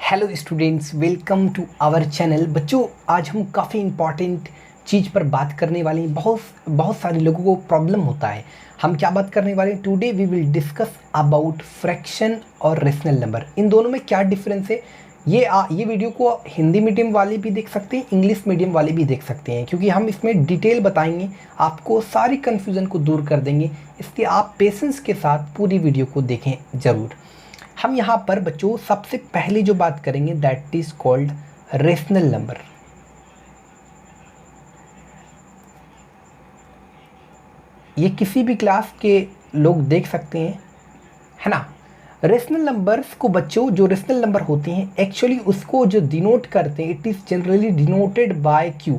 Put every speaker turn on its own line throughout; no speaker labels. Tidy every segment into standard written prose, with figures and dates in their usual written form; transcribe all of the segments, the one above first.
Hello students, welcome to our channel. बच्चों, आज हम काफ़ी इम्पॉर्टेंट चीज़ पर बात करने वाले हैं। बहुत सारे लोगों को प्रॉब्लम होता है। हम क्या बात करने वाले हैं? Today we will discuss about fraction और रेशनल नंबर। इन दोनों में क्या डिफरेंस है? ये वीडियो को हिंदी मीडियम वाले भी देख सकते हैं, इंग्लिश मीडियम वाले भी देख सकते हैं, क्योंकि हम इसमें डिटेल बताएंगे, आपको सारी कन्फ्यूज़न को दूर कर देंगे। इसलिए आप पेशेंस के साथ पूरी वीडियो को देखें ज़रूर। हम यहाँ पर बच्चों सबसे पहले जो बात करेंगे that is called rational number. ये किसी भी क्लास के लोग देख सकते हैं, है ना। रेशनल नंबर्स को बच्चों, जो रेशनल नंबर होते हैं एक्चुअली उसको जो डिनोट करते हैं, it is generally denoted by Q,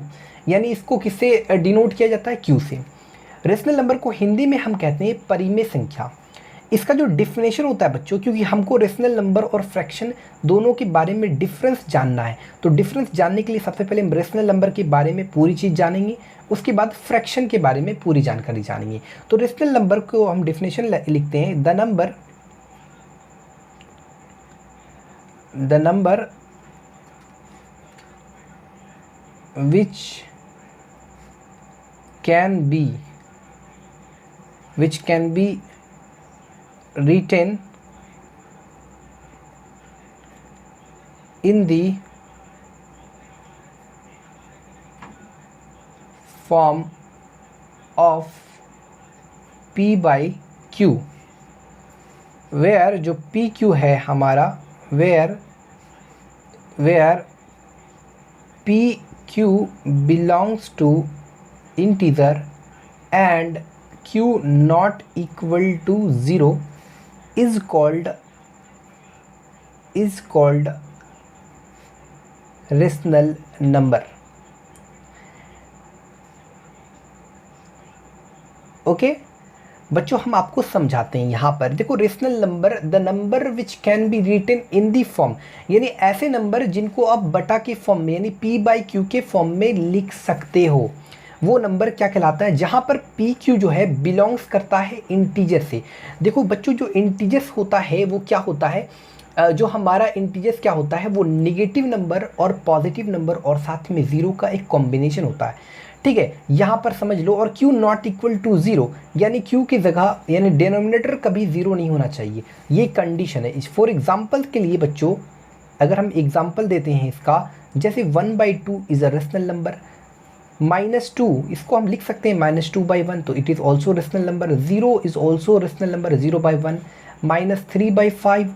यानी इसको किससे डिनोट किया जाता है? क्यू से। रेशनल नंबर को हिंदी में हम कहते हैं परिमेय संख्या। इसका जो डिफिनेशन होता है बच्चों, क्योंकि हमको रेशनल नंबर और फ्रैक्शन दोनों के बारे में डिफरेंस जानना है, तो डिफरेंस जानने के लिए सबसे पहले हम रेशनल नंबर के बारे में पूरी चीज़ जानेंगे, उसके बाद फ्रैक्शन के बारे में पूरी जानकारी जानेंगे। तो रेशनल नंबर को हम डिफिनेशन लिखते हैं, the number which can B written in the form of p by q, where जो p q है हमारा, where p q belongs to integer and q not equal to 0 is called rational number. Okay बच्चों, हम आपको समझाते हैं। यहाँ पर देखो, rational number, the number which can be written in the form, यानी ऐसे नंबर जिनको आप बटा के फॉर्म में यानी p बाई क्यू के फॉर्म में लिख सकते हो, वो नंबर क्या कहलाता है? जहाँ पर पी क्यू जो है बिलोंग्स करता है इंटीजर से। देखो बच्चों, जो इंटीजर्स होता है वो क्या होता है, जो हमारा इंटीजर्स क्या होता है, वो नेगेटिव नंबर और पॉजिटिव नंबर और साथ में ज़ीरो का एक कॉम्बिनेशन होता है। ठीक है, यहाँ पर समझ लो। और q not equal to zero, यानी क्यू की जगह यानी डिनोमिनेटर कभी ज़ीरो नहीं होना चाहिए, ये कंडीशन है। फॉर एग्जाम्पल के लिए बच्चों, अगर हम एग्जाम्पल देते हैं इसका, जैसे 1/2 इज़ अ रेशनल नंबर, -2 इसको हम लिख सकते हैं -2/1, तो it is also rational number. 0 is also rational number, 0/1। -3/5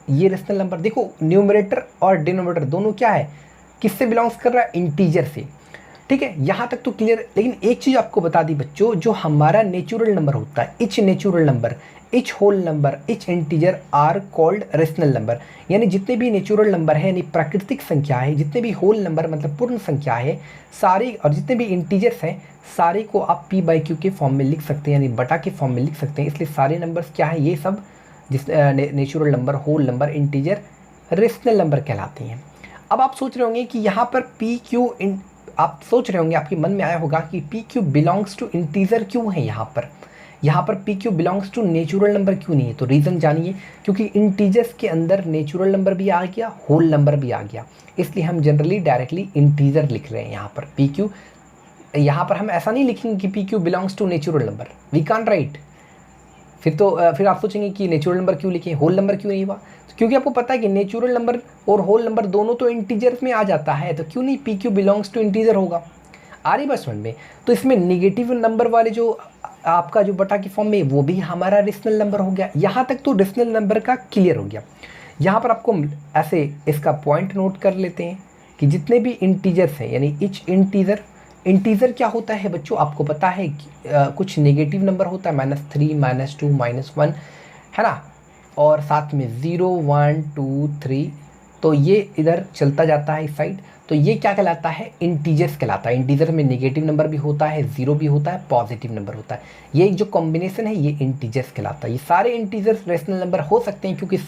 ये रेशनल नंबर। देखो, न्यूमरेटर और डिनोमिनेटर दोनों क्या है, किससे बिलोंग्स कर रहा है? इंटीजर से। ठीक है, यहाँ तक तो क्लियर। लेकिन एक चीज़ आपको बता दी बच्चों, जो हमारा नेचुरल नंबर होता है, each natural number, each whole number, each integer are called rational number. यानी जितने भी नेचुरल नंबर है यानी प्राकृतिक संख्या है, जितने भी होल नंबर मतलब पूर्ण संख्या है सारी, और जितने भी इंटीजर्स हैं सारे को आप p बाई क्यू के फॉर्म में लिख सकते हैं, यानी बटा के फॉर्म में लिख सकते हैं। इसलिए सारे नंबर्स क्या है, ये सब जिस natural number, whole number, integer, rational number कहलाते हैं। अब आप सोच रहे होंगे कि यहाँ पर आप सोच रहे होंगे, आपके मन में आया होगा कि p q belongs to integer क्यों है यहाँ पर p q belongs to natural number क्यों नहीं है? तो रीज़न जानिए, क्योंकि इंटीजर्स के अंदर नेचुरल नंबर भी आ गया, होल नंबर भी आ गया, इसलिए हम जनरली डायरेक्टली इंटीजर लिख रहे हैं यहाँ पर पी क्यू। यहाँ पर हम ऐसा नहीं लिखेंगे कि p q belongs to natural number, we can't write. फिर आप सोचेंगे कि नेचुरल नंबर क्यों लिखे, होल नंबर क्यों नहीं हुआ? तो क्योंकि आपको पता है कि नेचुरल नंबर और होल नंबर दोनों तो इंटीजर्स में आ जाता है, तो क्यों नहीं p q belongs to integer होगा? आ रही बात समझ में? तो इसमें निगेटिव नंबर वाले जो आपका जो बटा की फॉर्म में, वो भी हमारा रेशनल नंबर हो गया। यहाँ तक तो रेशनल नंबर का क्लियर हो गया। यहाँ पर आपको ऐसे इसका पॉइंट नोट कर लेते हैं कि जितने भी इंटीजर्स हैं, यानी इच इंटीजर क्या होता है बच्चों, आपको पता है कुछ नेगेटिव नंबर होता है, -3, -2, -1, है ना, और साथ में 0, 1, 2, 3, तो ये इधर चलता जाता है इस साइड। तो ये क्या कहलाता है? इंटीजर्स कहलाता है। इंटीजर में नेगेटिव नंबर भी होता है, ज़ीरो भी होता है, पॉजिटिव नंबर होता है। ये जो कॉम्बिनेशन है ये इंटीजर्स कहलाता है। ये सारे इंटीजर्स रेशनल नंबर हो सकते हैं, क्योंकि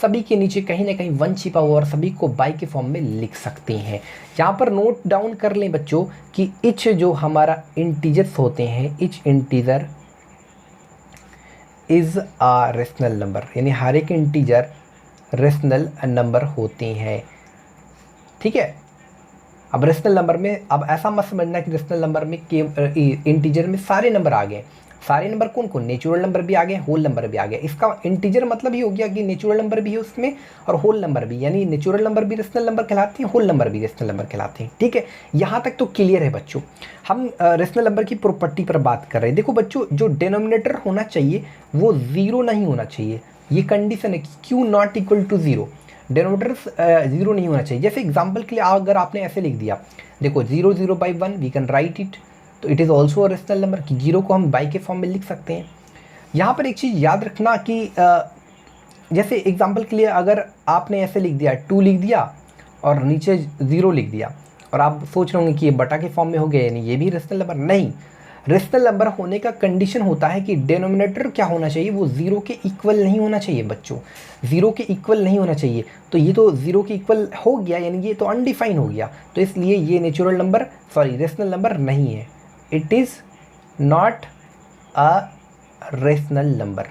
सभी के नीचे कहीं ना कहीं 1 छिपा हुआ और सभी को बाई के फॉर्म में लिख सकते हैं। यहाँ पर नोट डाउन कर लें बच्चों कि इच जो हमारा इंटीजर्स होते हैं, etch integer is a rational number, यानी हर एक इंटीजर रेशनल नंबर होते हैं। ठीक है, अब रेशनल नंबर में अब ऐसा मत समझना कि रेशनल नंबर में इंटीजर में सारे नंबर आ गए। सारे नंबर कौन कौन, नेचुरल नंबर भी आ गए, होल नंबर भी आ गया। इसका इंटीजर मतलब ही हो गया कि नेचुरल नंबर भी है उसमें और होल नंबर भी, यानी नेचुरल नंबर भी रेशनल नंबर कहलाते हैं, होल नंबर भी रेशनल नंबर कहलाते हैं। ठीक है, यहाँ तक तो क्लियर है बच्चों। हम रेशनल नंबर की प्रॉपर्टी पर बात कर रहे हैं। देखो बच्चों, जो डिनोमिनेटर होना चाहिए वो ज़ीरो नहीं होना चाहिए, ये कंडीशन है कि q not equal to zero, denominator zero नहीं होना चाहिए। जैसे एग्जांपल के लिए अगर आपने ऐसे लिख दिया, देखो 0 0 by 1 we can write it, तो it is also a rational number, कि जीरो को हम बाई के फॉर्म में लिख सकते हैं। यहाँ पर एक चीज़ याद रखना कि जैसे एग्जांपल के लिए अगर आपने ऐसे लिख दिया 2 लिख दिया और नीचे 0 लिख दिया, और आप सोच रहे होंगे कि ये बटा के फॉर्म में हो गया, यानी ये भी रेशनल नंबर नहीं। रेशनल नंबर होने का कंडीशन होता है कि डिनोमिनेटर क्या होना चाहिए, वो ज़ीरो के इक्वल नहीं होना चाहिए बच्चों, ज़ीरो के इक्वल नहीं होना चाहिए। तो ये तो ज़ीरो के इक्वल हो गया, यानी ये तो अनडिफाइन हो गया, तो इसलिए ये नेचुरल नंबर रेशनल नंबर नहीं है। It is not a rational number,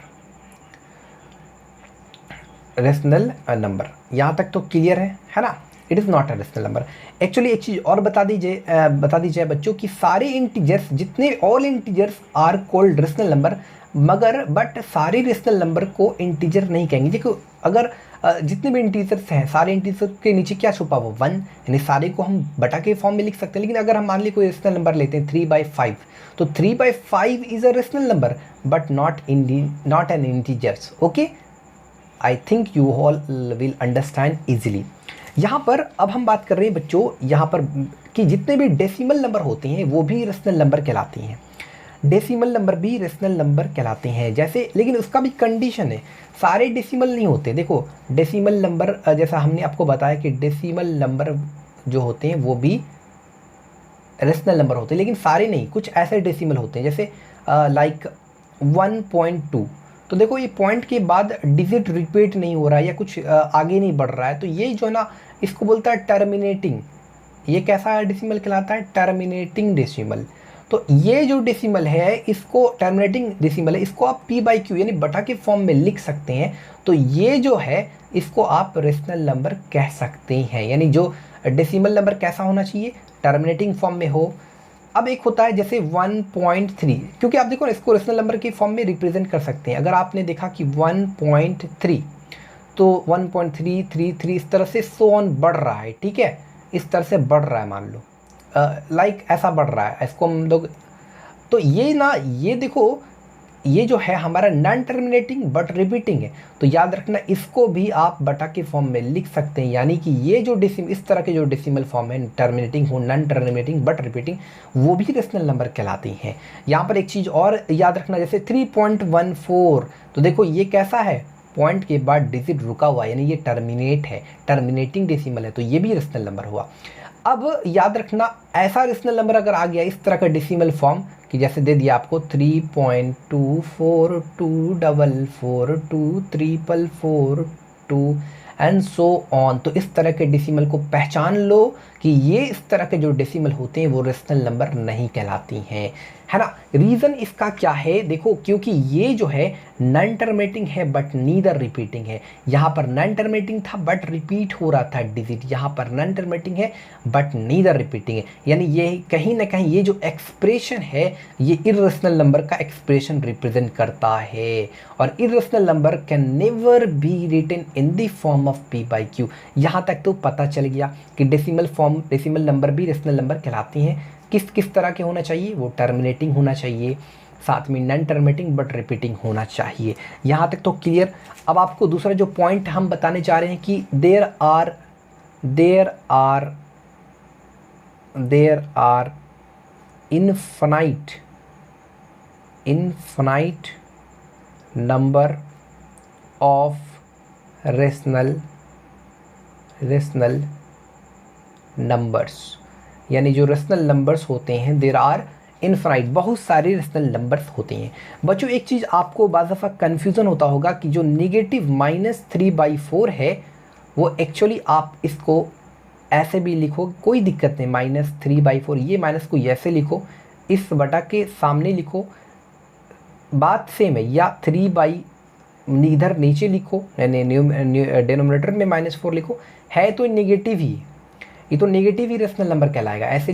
rational number. यहाँ तक तो क्लियर है ना। It is not a rational number. Actually एक चीज़ और बता दी जाए बच्चों कि सारे इंटीजर्स, जितने all integers are called rational number, मगर बट सारे रेशनल नंबर को इंटीजर नहीं कहेंगे। देखो अगर जितने भी इंटीजर्स हैं, सारे इंटीजर्स के नीचे क्या छुपा हुआ, 1, यानी सारे को हम बटा के फॉर्म में लिख सकते हैं। लेकिन अगर हम मान ली कोई रेशनल नंबर लेते हैं 3/5, तो 3/5 is a rational number but not an integers. Okay, I think you all will understand easily. यहाँ पर अब हम बात कर रहे हैं बच्चों यहाँ पर कि जितने भी डेसिमल नंबर होते हैं वो भी रेशनल नंबर कहलाते हैं। डेसिमल नंबर भी रेशनल नंबर कहलाते हैं। जैसे, लेकिन उसका भी कंडीशन है, सारे डेसिमल नहीं होते। देखो डेसिमल नंबर जैसा हमने आपको बताया कि डेसिमल नंबर जो होते हैं वो भी रेशनल नंबर होते हैं, लेकिन सारे नहीं। कुछ ऐसे डेसिमल होते हैं जैसे लाइक 1.2, तो देखो ये पॉइंट के बाद डिजिट रिपीट नहीं हो रहा है या कुछ आगे नहीं बढ़ रहा है, तो ये जो है ना, इसको बोलता है टर्मिनेटिंग। ये कैसा डेसिमल कहलाता है, टर्मिनेटिंग डेसिमल। तो ये जो डेसिमल है, इसको टर्मिनेटिंग डेसिमल है, इसको आप p/q यानी बटा के फॉर्म में लिख सकते हैं। तो ये जो है इसको आप रेशनल नंबर कह सकते हैं। यानी जो डेसिमल नंबर कैसा होना चाहिए, टर्मिनेटिंग फॉर्म में हो। अब एक होता है जैसे 1.3, क्योंकि आप देखो इसको रेशनल नंबर के फॉर्म में रिप्रेजेंट कर सकते हैं। अगर आपने देखा कि 1.3, तो 1.333 इस तरह से सो ऑन बढ़ रहा है। ठीक है, इस तरह से बढ़ रहा है, मान लो लाइक ऐसा बढ़ रहा है, इसको हम लोग, तो ये ना, ये देखो ये जो है हमारा नॉन टर्मिनेटिंग बट रिपीटिंग है। तो याद रखना इसको भी आप बटा के फॉर्म में लिख सकते हैं। यानी कि ये जो इस तरह के जो डेसिमल फॉर्म है, टर्मिनेटिंग हो, नॉन टर्मिनेटिंग बट रिपीटिंग, वो भी रेशनल नंबर कहलाती हैं। यहाँ पर एक चीज़ और याद रखना, जैसे 3.14, तो देखो ये कैसा है, पॉइंट के बाद डिजिट रुका हुआ, यानी ये टर्मिनेट है, टर्मिनेटिंग डेसिमल है, तो ये भी रेशनल नंबर हुआ। अब याद रखना ऐसा रेशनल नंबर अगर आ गया इस तरह का डेसिमल फॉर्म कि जैसे दे दिया आपको 3.24244234442 एंड सो ऑन, तो इस तरह के डेसिमल को पहचान लो कि ये इस तरह के जो डेसिमल होते हैं वो रेशनल नंबर नहीं कहलाती हैं, है ना। रीज़न इसका क्या है, देखो क्योंकि ये जो है नॉन टर्मिनेटिंग है बट नीदर रिपीटिंग है। यहाँ पर नॉन टर्मिनेटिंग था बट रिपीट हो रहा था डिजिट, यहाँ पर नॉन टर्मिनेटिंग है बट नीदर रिपीटिंग है। यानी ये कहीं ना कहीं ये जो एक्सप्रेशन है ये इर्रेशनल नंबर का एक्सप्रेशन रिप्रेजेंट करता है, और irrational number can never be written in the form of p/q। यहाँ तक तो पता चल गया कि डेसिमल नंबर भी रेशनल नंबर कहलाती हैं। किस किस तरह के होना चाहिए, वो टर्मिनेटिंग होना चाहिए, साथ में नॉन टर्मिनेटिंग बट रिपीटिंग होना चाहिए। यहाँ तक तो क्लियर। अब आपको दूसरा जो पॉइंट हम बताने चाह रहे हैं कि there are infinite number of rational numbers, यानी जो रेशनल नंबर्स होते हैं, देयर आर इनफाइनाइट, बहुत सारे रेशनल नंबर्स होते हैं। बच्चों एक चीज़ आपको बाज़ दफ़ा कन्फ्यूज़न होता होगा कि जो नेगेटिव -3/4 है वो एक्चुअली आप इसको ऐसे भी लिखो, कोई दिक्कत नहीं, -3/4, ये माइनस को ऐसे लिखो, इस बटा के सामने लिखो, बात सेम है, या 3/, इधर नीचे लिखो, डिनोमिनेटर में -4 लिखो, है तो नेगेटिव ही, ये तो नेगेटिव ही रेशनल नंबर कहलाएगा। ऐसे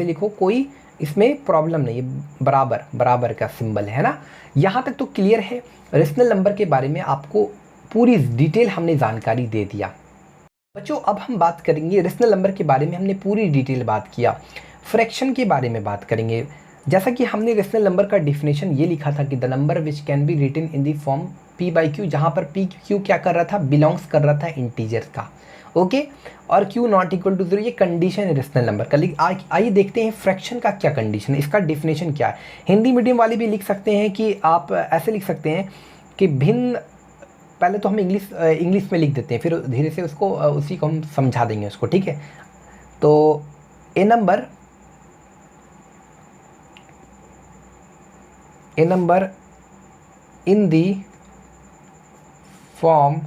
लिखो, कोई इसमें प्रॉब्लम नहीं है, बराबर बराबर का सिंबल है ना। यहाँ तक तो क्लियर है। रेशनल नंबर के बारे में आपको पूरी डिटेल हमने जानकारी दे दिया। बच्चों अब हम बात करेंगे रेशनल नंबर के बारे में, हमने पूरी डिटेल बात किया। फ्रैक्शन के बारे में बात करेंगे। जैसा कि हमने रेशनल नंबर का डिफिनेशन ये लिखा था कि the number which can be written in the form p/q, जहाँ पर p/q क्या कर रहा था, बिलोंग्स कर रहा था इंटीजर्स का, ओके। और q नॉट इक्वल टू 0 ये कंडीशन है रेशनल नंबर का। आइए देखते हैं फ्रैक्शन का क्या कंडीशन है, इसका डिफिनेशन क्या है। हिंदी मीडियम वाले भी लिख सकते हैं कि आप ऐसे लिख सकते हैं कि भिन्न, पहले तो हम इंग्लिश में लिख देते हैं, फिर धीरे से उसको उसी को हम समझा देंगे उसको, ठीक है। तो ए number in the form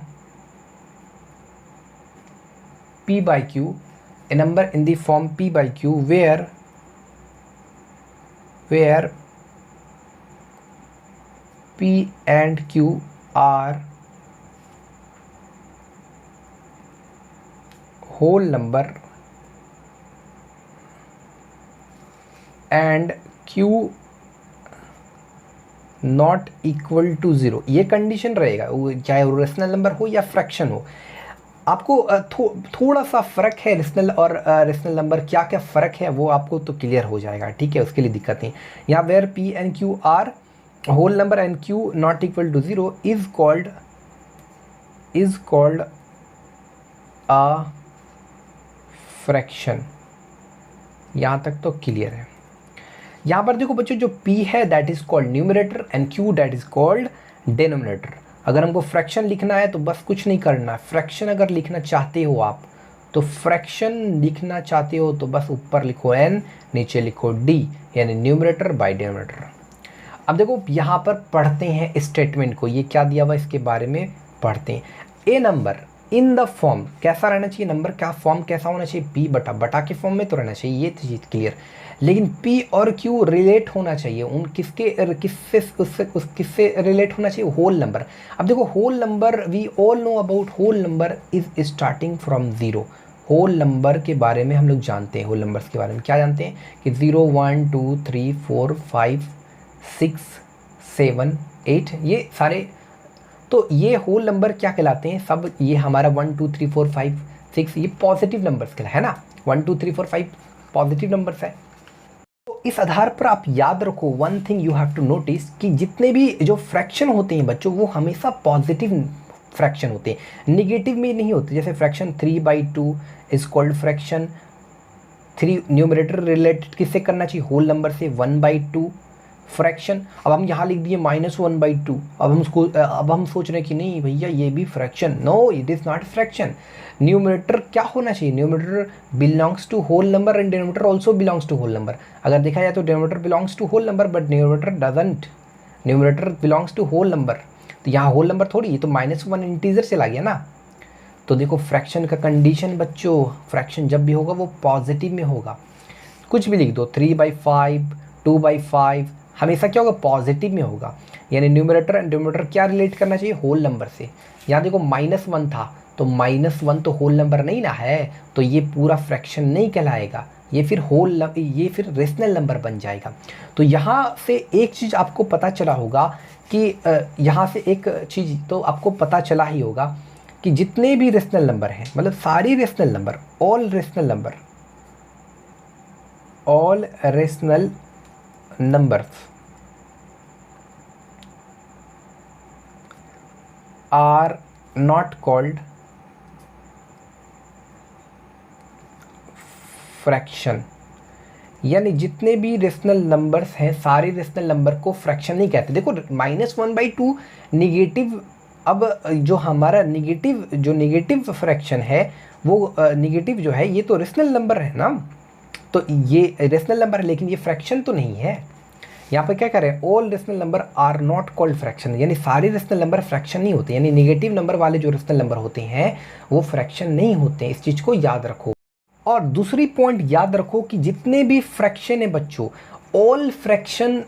p/q, a number in the form p/q where p and q are whole number and q not equal to 0, ये कंडीशन रहेगा, चाहे वो रेशनल नंबर हो या फ्रैक्शन हो। आपको थोड़ा सा फ़र्क है रेशनल और रेशनल नंबर, क्या क्या फ़र्क है वो आपको तो क्लियर हो जाएगा, ठीक है। उसके लिए दिक्कत नहीं। यहाँ where p and q are whole number and q not equal to 0 is called a fraction. यहाँ तक तो क्लियर है। यहाँ पर देखो बच्चों, जो p है that is called numerator and q that is called denominator. अगर हमको फ्रैक्शन लिखना है तो बस कुछ नहीं करना, फ्रैक्शन अगर लिखना चाहते हो आप तो बस ऊपर लिखो n, नीचे लिखो d, यानी न्यूमरेटर बाय डिनोमिनेटर। अब देखो यहाँ पर पढ़ते हैं स्टेटमेंट को, ये क्या दिया हुआ इसके बारे में पढ़ते हैं। ए नंबर इन द फॉर्म, कैसा रहना चाहिए नंबर का फॉर्म, कैसा होना चाहिए, p बटा के फॉर्म में तो रहना चाहिए, ये चीज़ क्लियर। लेकिन p और q रिलेट होना चाहिए, उन किससे रिलेट होना चाहिए, होल नंबर। अब देखो whole number, we all know about whole number is starting from 0। Whole number के बारे में हम लोग जानते हैं, होल नंबर्स के बारे में क्या जानते हैं कि 0 1 2 3 4 5 6 7 8, ये सारे, तो ये होल नंबर क्या कहलाते हैं सब, ये हमारा 1 2 3 4 5 6 ये पॉजिटिव नंबर्स कहलाते हैं ना, 1 2 3 4 5 पॉजिटिव नंबर्स है। तो इस आधार पर आप याद रखो, one thing you have to notice कि जितने भी जो फ्रैक्शन होते हैं बच्चों वो हमेशा पॉजिटिव फ्रैक्शन होते हैं, निगेटिव में नहीं होते। जैसे fraction 3/2 is called fraction 3, numerator related किससे करना चाहिए, होल नंबर से, 1/2 फ्रैक्शन। अब हम यहाँ लिख दिए -1/2, अब हम सोच रहे हैं कि नहीं भैया ये भी fraction, no it is not fraction. Numerator क्या होना चाहिए, numerator belongs to whole number and denominator also belongs to whole number. अगर देखा जाए तो denominator belongs to whole number but numerator doesn't, numerator belongs to whole number. तो यहाँ whole number थोड़ी, ये तो -1 इंटीजर चला गया ना। तो देखो फ्रैक्शन का कंडीशन बच्चों, फ्रैक्शन जब भी होगा वो पॉजिटिव में होगा। कुछ भी लिख दो, 3/5 2/5 हमेशा क्या होगा, पॉजिटिव में होगा। यानी न्यूमरेटर एंड डिनोमिनेटर क्या रिलेट करना चाहिए, होल नंबर से। यहाँ देखो -1 था तो -1 तो होल नंबर नहीं ना है, तो ये पूरा फ्रैक्शन नहीं कहलाएगा, ये फिर रेशनल नंबर बन जाएगा। तो यहाँ से एक चीज़ आपको पता चला होगा कि यहाँ से एक चीज़ तो आपको पता चला ही होगा कि जितने भी रेशनल नंबर हैं, मतलब सारी rational number, all rational numbers are not called fraction. यानी जितने भी रेशनल नंबर्स हैं सारे रेशनल नंबर को फ्रैक्शन नहीं कहते। देखो -1/2 निगेटिव, अब जो हमारा निगेटिव फ्रैक्शन है वो निगेटिव जो है ये तो रेशनल नंबर है ना, तो ये रेशनल नंबर है लेकिन ये फ्रैक्शन तो नहीं है। यहाँ पर क्या करें, all rational number are not called fraction, यानी सारे रेशनल नंबर फ्रैक्शन नहीं होते, यानी नेगेटिव नंबर वाले जो रेशनल नंबर होते हैं वो फ्रैक्शन नहीं होते। इस चीज़ को याद रखो। और दूसरी पॉइंट याद रखो कि जितने भी फ्रैक्शन है बच्चों, ऑल फ्रैक्शन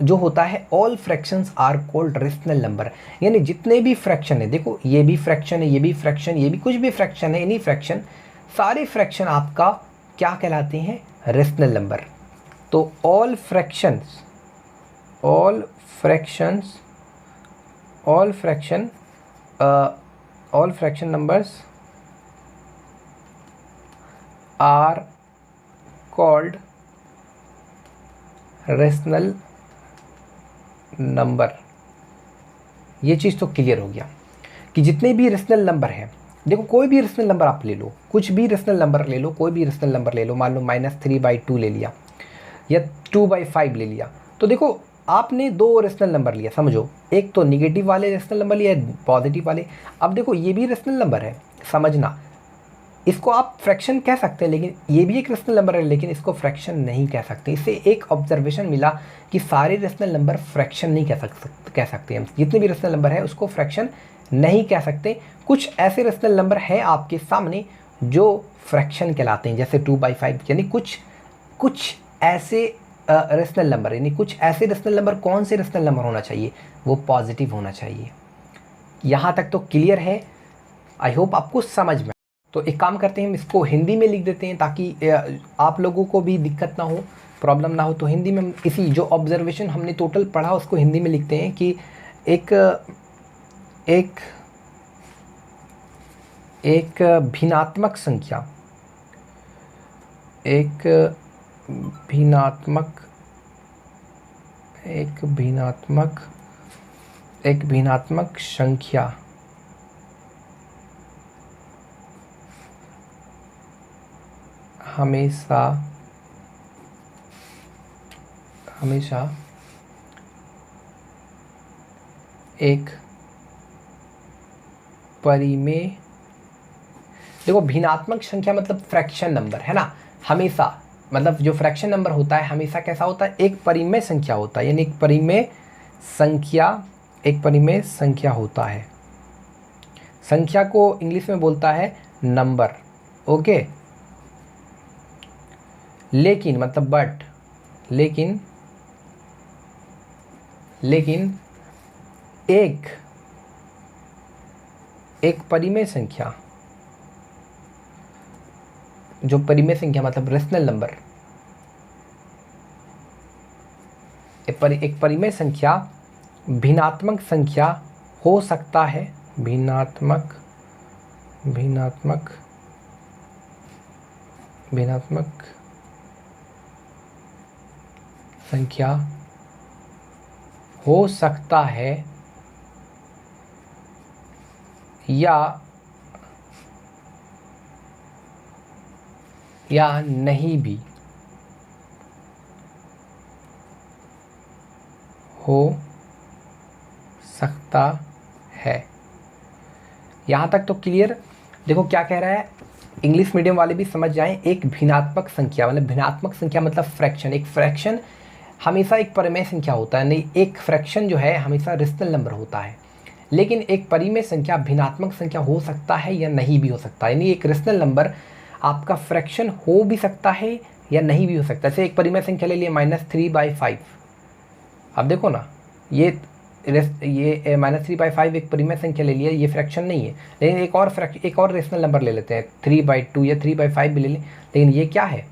जो होता है all fractions are called rational number, यानी जितने भी फ्रैक्शन है, देखो ये भी फ्रैक्शन है, ये भी फ्रैक्शन, ये भी कुछ भी फ्रैक्शन है, एनी फ्रैक्शन, सारे फ्रैक्शन आपका क्या कहलाते हैं, रेशनल नंबर। तो all fractions numbers are called rational number. ये चीज़ तो क्लियर हो गया कि जितने भी रेशनल नंबर हैं, देखो कोई भी रेशनल नंबर आप ले लो, कुछ भी रेशनल नंबर ले लो, कोई भी रेशनल नंबर ले लो, मान लो -3/2 ले लिया या 2/5 ले लिया, तो देखो आपने दो रेशनल नंबर लिया, समझो एक तो निगेटिव वाले रेशनल नंबर लिया, पॉजिटिव वाले। अब देखो ये भी रेशनल नंबर है, समझना, इसको आप फ्रैक्शन कह सकते हैं, लेकिन ये भी एक रेशनल नंबर है, लेकिन इसको फ्रैक्शन नहीं कह सकते। इससे एक ऑब्जर्वेशन मिला कि सारे रेशनल नंबर फ्रैक्शन नहीं कह सकते हम, जितने भी रेशनल नंबर है उसको फ्रैक्शन नहीं कह सकते। कुछ ऐसे रेशनल नंबर हैं आपके सामने जो फ्रैक्शन कहलाते हैं, जैसे 2/5, यानी कुछ ऐसे रेशनल नंबर, यानी कुछ ऐसे रेशनल नंबर, कौन से रेशनल नंबर होना चाहिए, वो पॉजिटिव होना चाहिए। यहाँ तक तो क्लियर है, आई होप आपको समझ में। तो एक काम करते हैं, हम इसको हिंदी में लिख देते हैं ताकि आप लोगों को भी दिक्कत ना हो, प्रॉब्लम ना हो। तो हिंदी में इसी जो ऑब्जर्वेशन हमने टोटल पढ़ा उसको हिंदी में लिखते हैं कि एक भिन्नात्मक संख्या हमेशा एक परिमेय, देखो भिन्नात्मक संख्या मतलब फ्रैक्शन नंबर है ना, हमेशा मतलब जो फ्रैक्शन नंबर होता है हमेशा कैसा होता है, एक परिमेय संख्या होता है, यानी एक परिमेय संख्या होता है। संख्या को इंग्लिश में बोलता है नंबर, ओके। लेकिन मतलब बट, लेकिन एक परिमेय संख्या, जो परिमेय संख्या मतलब रेशनल नंबर, एक परिमेय संख्या भिन्नात्मक संख्या हो सकता है, भिन्नात्मक संख्या हो सकता है या नहीं भी हो सकता है। यहाँ तक तो क्लियर। देखो क्या कह रहा है, इंग्लिश मीडियम वाले भी समझ जाएं। एक भिन्नात्मक संख्या मतलब भिन्नात्मक संख्या मतलब फ्रैक्शन, एक फ्रैक्शन हमेशा एक परिमेय संख्या होता है, नहीं एक फ्रैक्शन जो है हमेशा रेशनल नंबर होता है, लेकिन एक परिमेय संख्या भिन्नात्मक संख्या हो सकता है या नहीं भी हो सकता है, यानी एक रेशनल नंबर आपका फ्रैक्शन हो भी सकता है या नहीं भी हो सकता है। जैसे एक परिमेय संख्या ले लिए -3/5, अब देखो ना ये -3/5 एक परिमेय संख्या ले लिया, ये फ्रैक्शन नहीं है, लेकिन एक और रेशनल नंबर ले लेते हैं 3/2 या 3/5 भी ले लें, लेकिन ये क्या है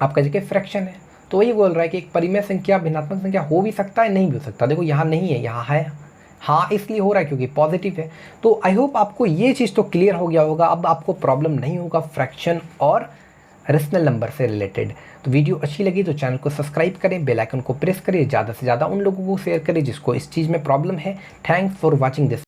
आपका जगह फ्रैक्शन है। तो वही बोल रहा है कि एक परिमेय संख्या भिन्नात्मक संख्या हो भी सकता है, नहीं भी हो सकता। देखो यहाँ नहीं है, यहाँ है, हाँ इसलिए हो रहा है क्योंकि पॉजिटिव है। तो आई होप आपको ये चीज़ तो क्लियर हो गया होगा, अब आपको प्रॉब्लम नहीं होगा फ्रैक्शन और रेशनल नंबर से रिलेटेड। तो वीडियो अच्छी लगी तो चैनल को सब्सक्राइब करें, बेल आइकन को प्रेस करें, ज़्यादा से ज़्यादा उन लोगों को शेयर करें जिसको इस चीज़ में प्रॉब्लम है। Thanks for watching this.